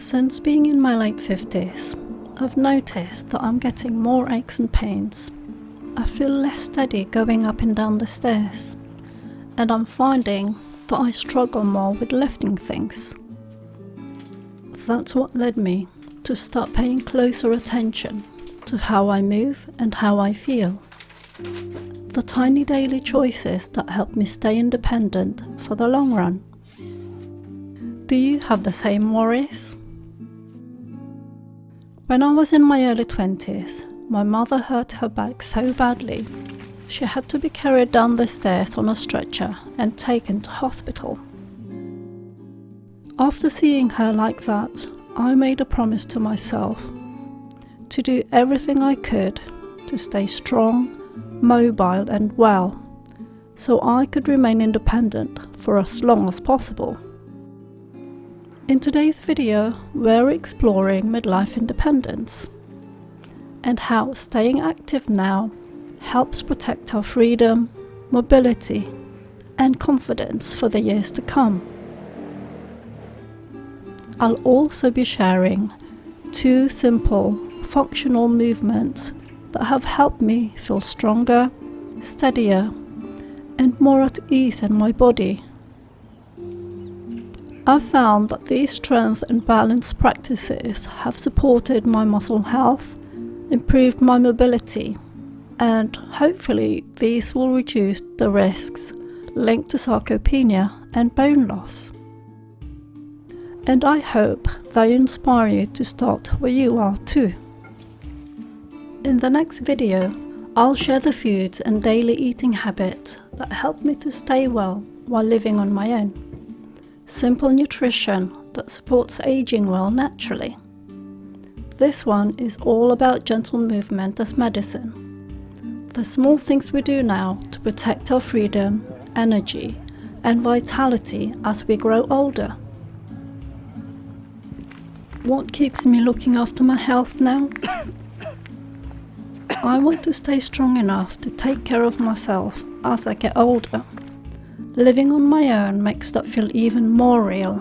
Since being in my late 50s, I've noticed that I'm getting more aches and pains. I feel less steady going up and down the stairs, and I'm finding that I struggle more with lifting things. That's what led me to start paying closer attention to how I move and how I feel. The tiny daily choices that help me stay independent for the long run. Do you have the same worries? When I was in my early 20s, my mother hurt her back so badly, she had to be carried down the stairs on a stretcher and taken to hospital. After seeing her like that, I made a promise to myself to do everything I could to stay strong, mobile and well, so I could remain independent for as long as possible. In today's video, we're exploring midlife independence and how staying active now helps protect our freedom, mobility, and confidence for the years to come. I'll also be sharing 2 simple, functional movements that have helped me feel stronger, steadier, and more at ease in my body. I've found that these strength and balance practices have supported my muscle health, improved my mobility, and hopefully these will reduce the risks linked to sarcopenia and bone loss. And I hope they inspire you to start where you are too. In the next video, I'll share the foods and daily eating habits that help me to stay well while living on my own. Simple nutrition that supports aging well naturally. This one is all about gentle movement as medicine. The small things we do now to protect our freedom, energy, and vitality as we grow older. What keeps me looking after my health now? I want to stay strong enough to take care of myself as I get older. Living on my own makes that feel even more real.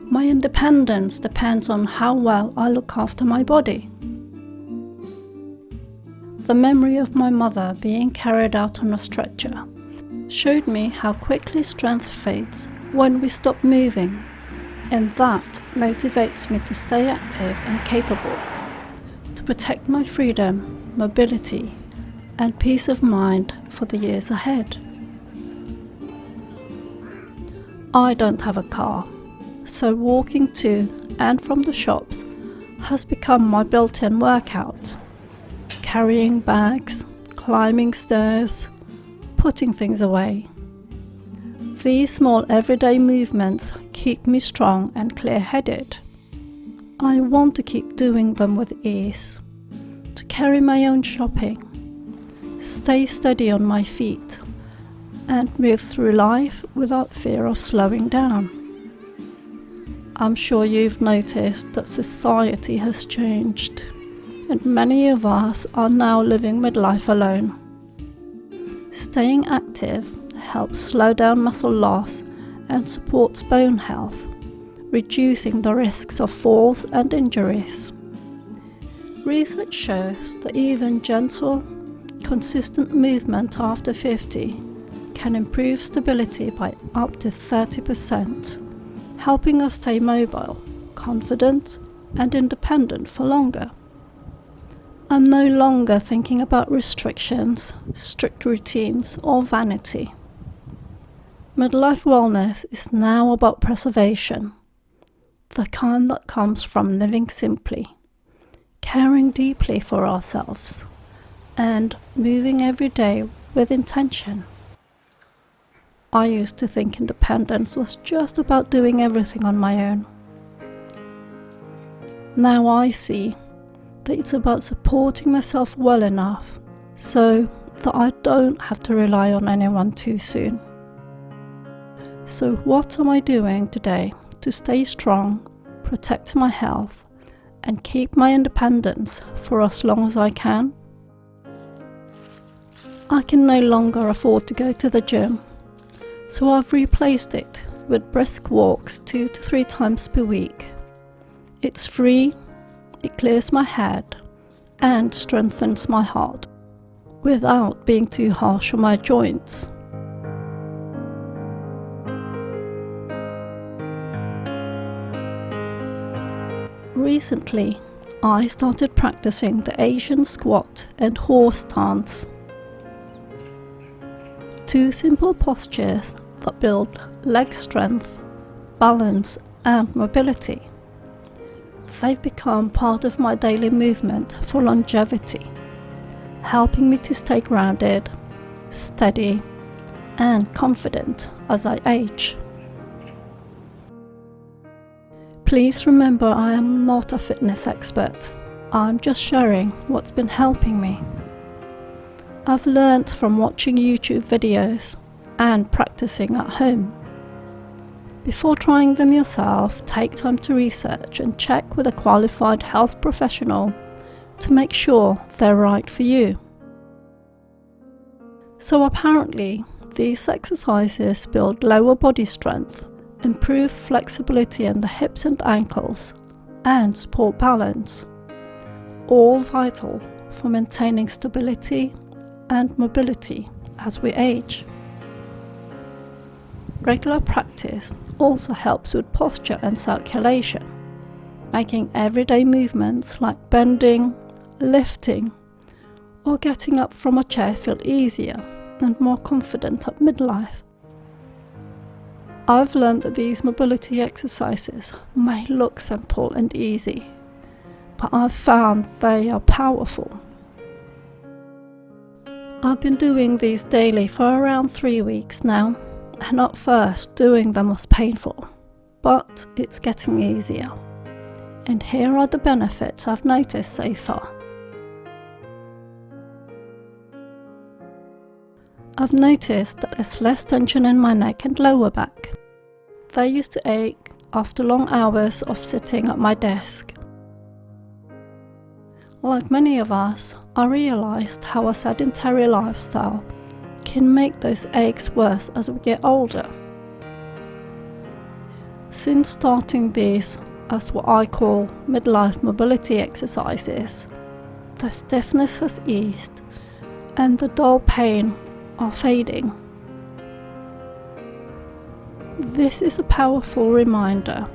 My independence depends on how well I look after my body. The memory of my mother being carried out on a stretcher showed me how quickly strength fades when we stop moving, and that motivates me to stay active and capable, to protect my freedom, mobility, and peace of mind for the years ahead. I don't have a car, so walking to and from the shops has become my built-in workout. Carrying bags, climbing stairs, putting things away. These small everyday movements keep me strong and clear-headed. I want to keep doing them with ease, to carry my own shopping, stay steady on my feet, and move through life without fear of slowing down. I'm sure you've noticed that society has changed, and many of us are now living midlife alone. Staying active helps slow down muscle loss and supports bone health, reducing the risks of falls and injuries. Research shows that even gentle, consistent movement after 50 can improve stability by up to 30%, helping us stay mobile, confident, and independent for longer. I'm no longer thinking about restrictions, strict routines, or vanity. Midlife wellness is now about preservation, the kind that comes from living simply, caring deeply for ourselves, and moving every day with intention. I used to think independence was just about doing everything on my own. Now I see that it's about supporting myself well enough so that I don't have to rely on anyone too soon. So what am I doing today to stay strong, protect my health, and keep my independence for as long as I can? I can no longer afford to go to the gym, so I've replaced it with brisk walks 2 to 3 times per week. It's free, it clears my head, and strengthens my heart, without being too harsh on my joints. Recently, I started practicing the Asian squat and horse stance. Two simple postures that build leg strength, balance, and mobility. They've become part of my daily movement for longevity, helping me to stay grounded, steady, and confident as I age. Please remember, I am not a fitness expert. I'm just sharing what's been helping me. I've learnt from watching YouTube videos and practicing at home. Before trying them yourself, take time to research and check with a qualified health professional to make sure they're right for you. So apparently, these exercises build lower body strength, improve flexibility in the hips and ankles, and support balance, all vital for maintaining stability and mobility as we age. Regular practice also helps with posture and circulation, making everyday movements like bending, lifting, or getting up from a chair feel easier and more confident at midlife. I've learned that these mobility exercises may look simple and easy, but I've found they are powerful. I've been doing these daily for around 3 weeks now, and at first doing them was painful, but it's getting easier. And here are the benefits I've noticed so far. I've noticed that there's less tension in my neck and lower back. They used to ache after long hours of sitting at my desk. Like many of us, I realised how a sedentary lifestyle can make those aches worse as we get older. Since starting these as what I call midlife mobility exercises, the stiffness has eased and the dull pain are fading. This is a powerful reminder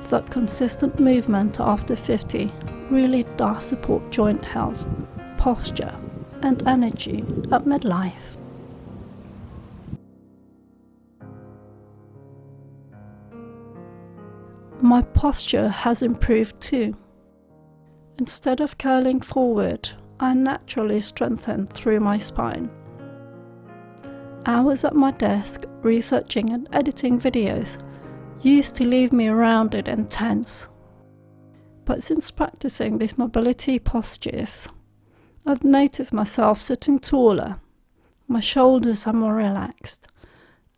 that consistent movement after 50 really does support joint health, posture, and energy at midlife. My posture has improved too. Instead of curling forward, I naturally strengthen through my spine. Hours at my desk researching and editing videos used to leave me rounded and tense. But since practicing these mobility postures, I've noticed myself sitting taller, my shoulders are more relaxed,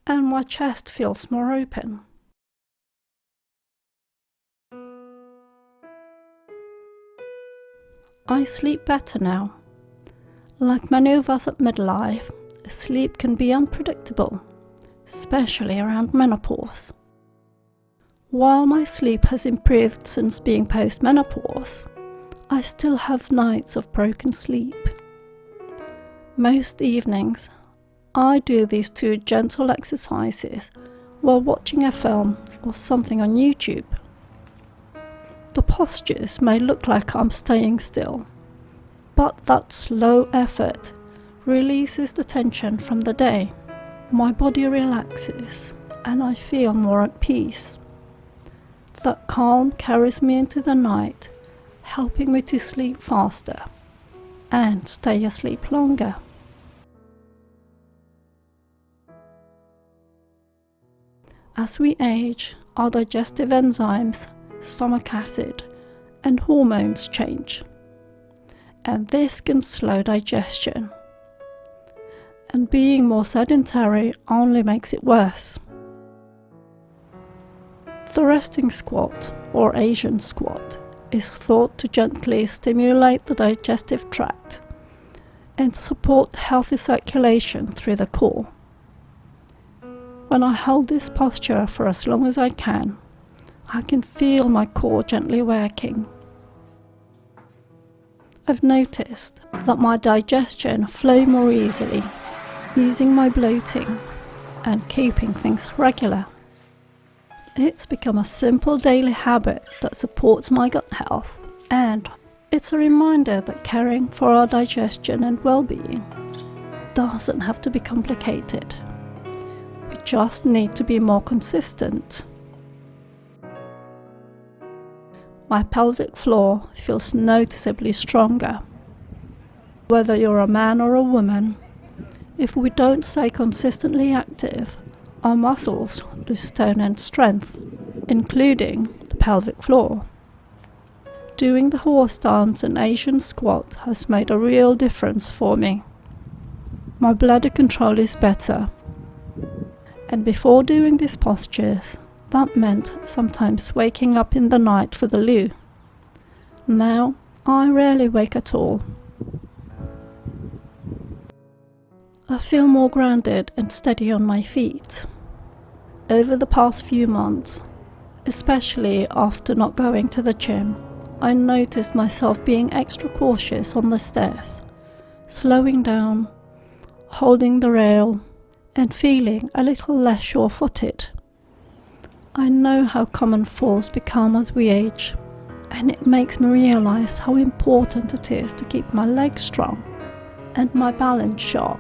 and my chest feels more open. I sleep better now. Like many of us at midlife, sleep can be unpredictable, especially around menopause. While my sleep has improved since being post-menopause, I still have nights of broken sleep. Most evenings, I do these two gentle exercises while watching a film or something on YouTube. The postures may look like I'm staying still, but that slow effort releases the tension from the day. My body relaxes and I feel more at peace. That calm carries me into the night, helping me to sleep faster and stay asleep longer. As we age, our digestive enzymes, stomach acid, and hormones change, and this can slow digestion. And being more sedentary only makes it worse. The resting squat, or Asian squat, is thought to gently stimulate the digestive tract and support healthy circulation through the core. When I hold this posture for as long as I can, I can feel my core gently working. I've noticed that my digestion flows more easily, easing my bloating and keeping things regular. It's become a simple daily habit that supports my gut health, and it's a reminder that caring for our digestion and well-being doesn't have to be complicated. We just need to be more consistent. My pelvic floor feels noticeably stronger. Whether you're a man or a woman, if we don't stay consistently active, our muscles lose tone and strength, including the pelvic floor. Doing the horse dance and Asian squat has made a real difference for me. My bladder control is better. And before doing these postures, that meant sometimes waking up in the night for the loo. Now, I rarely wake at all. I feel more grounded and steady on my feet. Over the past few months, especially after not going to the gym, I noticed myself being extra cautious on the stairs, slowing down, holding the rail, and feeling a little less sure-footed. I know how common falls become as we age, and it makes me realize how important it is to keep my legs strong and my balance sharp.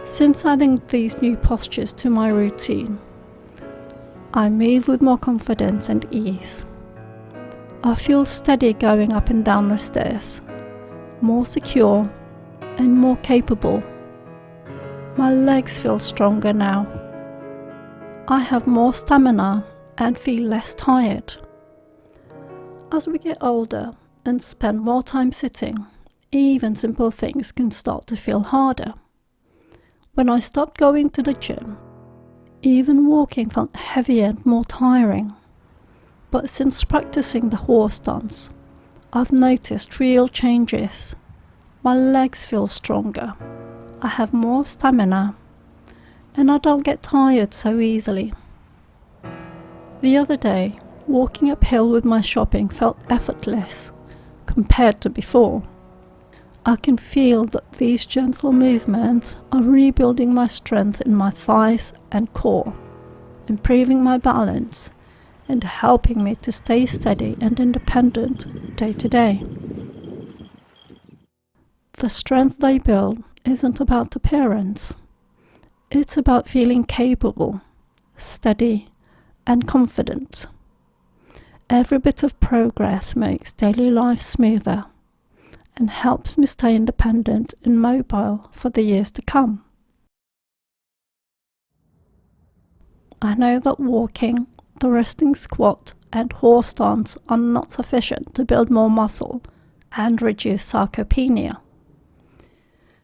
Since adding these new postures to my routine, I move with more confidence and ease. I feel steady going up and down the stairs, more secure and more capable. My legs feel stronger now. I have more stamina and feel less tired. As we get older and spend more time sitting, even simple things can start to feel harder. When I stopped going to the gym, even walking felt heavier and more tiring. But since practicing the horse dance, I've noticed real changes. My legs feel stronger, I have more stamina, and I don't get tired so easily. The other day, walking uphill with my shopping felt effortless compared to before. I can feel that these gentle movements are rebuilding my strength in my thighs and core, improving my balance, and helping me to stay steady and independent day to day. The strength they build isn't about appearance. It's about feeling capable, steady, and confident. Every bit of progress makes daily life smoother and helps me stay independent and mobile for the years to come. I know that walking, the resting squat, and horse dance are not sufficient to build more muscle and reduce sarcopenia.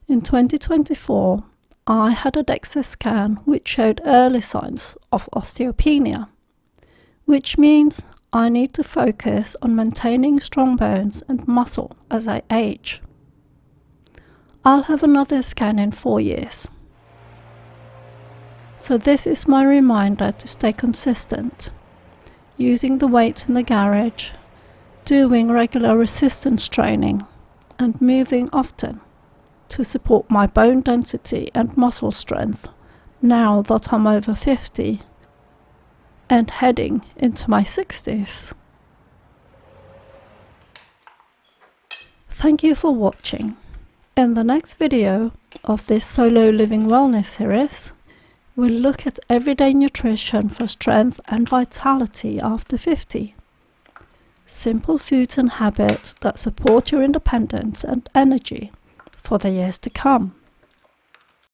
In 2024, I had a DEXA scan which showed early signs of osteopenia, which means I need to focus on maintaining strong bones and muscle as I age. I'll have another scan in 4 years. So this is my reminder to stay consistent, using the weights in the garage, doing regular resistance training, and moving often to support my bone density and muscle strength now that I'm over 50 and heading into my 60s. Thank you for watching. In the next video of this solo living wellness series, we'll look at everyday nutrition for strength and vitality after 50. Simple foods and habits that support your independence and energy for the years to come.